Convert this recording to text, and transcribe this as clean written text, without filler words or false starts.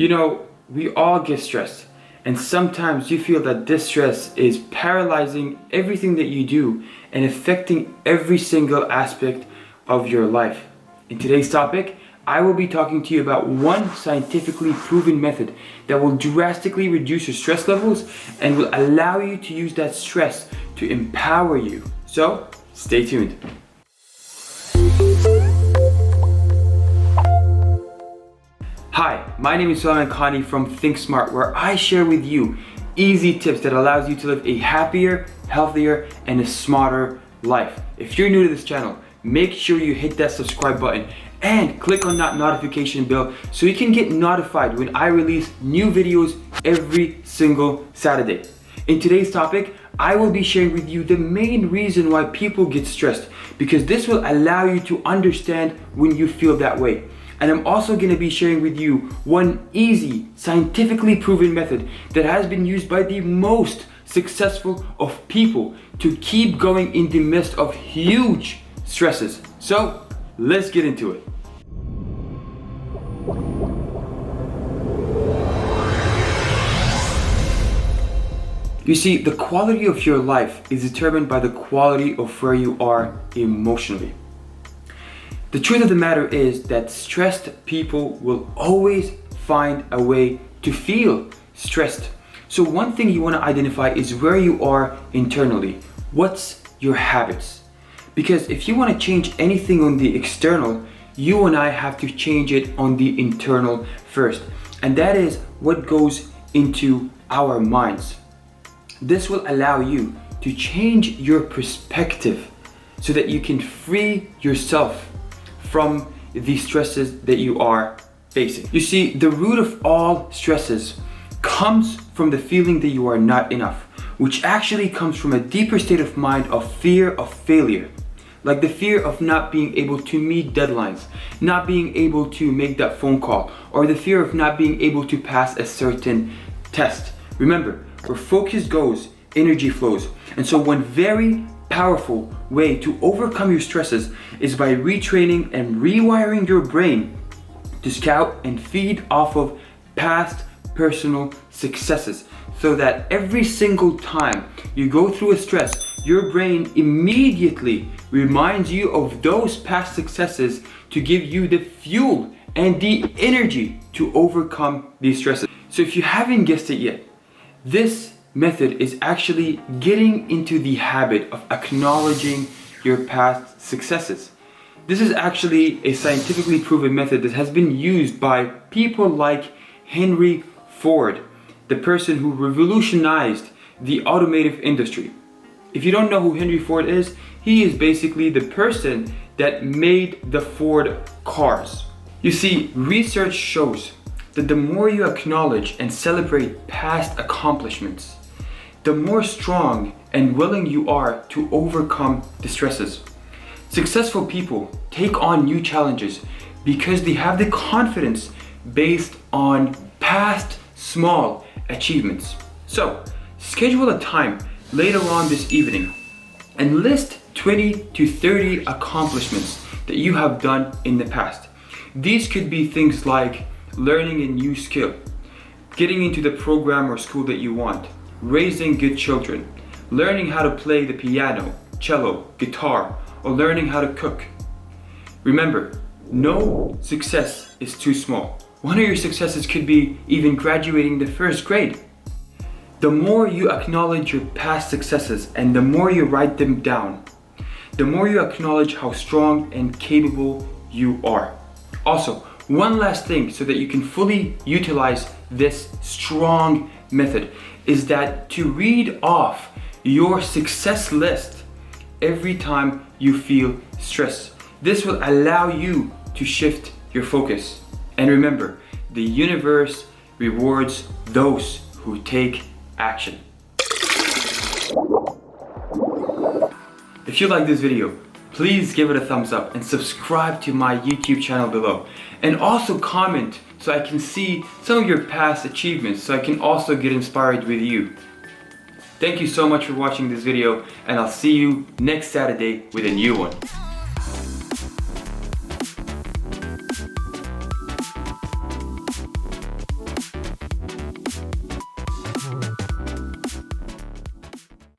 You know, we all get stressed, and sometimes you feel that this stress is paralyzing everything that you do and affecting every single aspect of your life. In today's topic, I will be talking to you about one scientifically proven method that will drastically reduce your stress levels and will allow you to use that stress to empower you. So, stay tuned. Hi, my name is Sulai.Medcom from Think Smart, where I share with you easy tips that allows you to live a happier, healthier, and a smarter life. If you're new to this channel, make sure you hit that subscribe button and click on that notification bell so you can get notified when I release new videos every single Saturday. In today's topic, I will be sharing with you the main reason why people get stressed, because this will allow you to understand when you feel that way. And I'm also going to be sharing with you one easy, scientifically proven method that has been used by the most successful of people to keep going in the midst of huge stresses. So, let's get into it. You see, the quality of your life is determined by the quality of where you are emotionally. The truth of the matter is that stressed people will always find a way to feel stressed. So one thing you want to identify is where you are internally. What's your habits? Because if you want to change anything on the external, you and I have to change it on the internal first. And that is what goes into our minds. This will allow you to change your perspective so that you can free yourself from the stresses that you are facing. You see, the root of all stresses comes from the feeling that you are not enough, which actually comes from a deeper state of mind of fear of failure. Like the fear of not being able to meet deadlines, not being able to make that phone call, or the fear of not being able to pass a certain test. Remember, where focus goes, energy flows. And so one very powerful way to overcome your stresses is by retraining and rewiring your brain to scout and feed off of past personal successes, so that every single time you go through a stress, your brain immediately reminds you of those past successes to give you the fuel and the energy to overcome these stresses. So if you haven't guessed it yet, this method is actually getting into the habit of acknowledging your past successes. This is actually a scientifically proven method that has been used by people like Henry Ford, the person who revolutionized the automotive industry. If you don't know who Henry Ford is, he is basically the person that made the Ford cars. You see, research shows that the more you acknowledge and celebrate past accomplishments, the more strong and willing you are to overcome the stresses. Successful people take on new challenges because they have the confidence based on past small achievements. So, schedule a time later on this evening and list 20 to 30 accomplishments that you have done in the past. These could be things like learning a new skill, getting into the program or school that you want, raising good children, learning how to play the piano, cello, guitar, or learning how to cook. Remember, no success is too small. One of your successes could be even graduating the first grade. The more you acknowledge your past successes and the more you write them down, the more you acknowledge how strong and capable you are. Also, one last thing so that you can fully utilize this strong method is that to read off your success list every time you feel stress. This will allow you to shift your focus. And remember, the universe rewards those who take action. If you like this video, please give it a thumbs up and subscribe to my YouTube channel below. And also comment so I can see some of your past achievements, so I can also get inspired with you. Thank you so much for watching this video, and I'll see you next Saturday with a new one.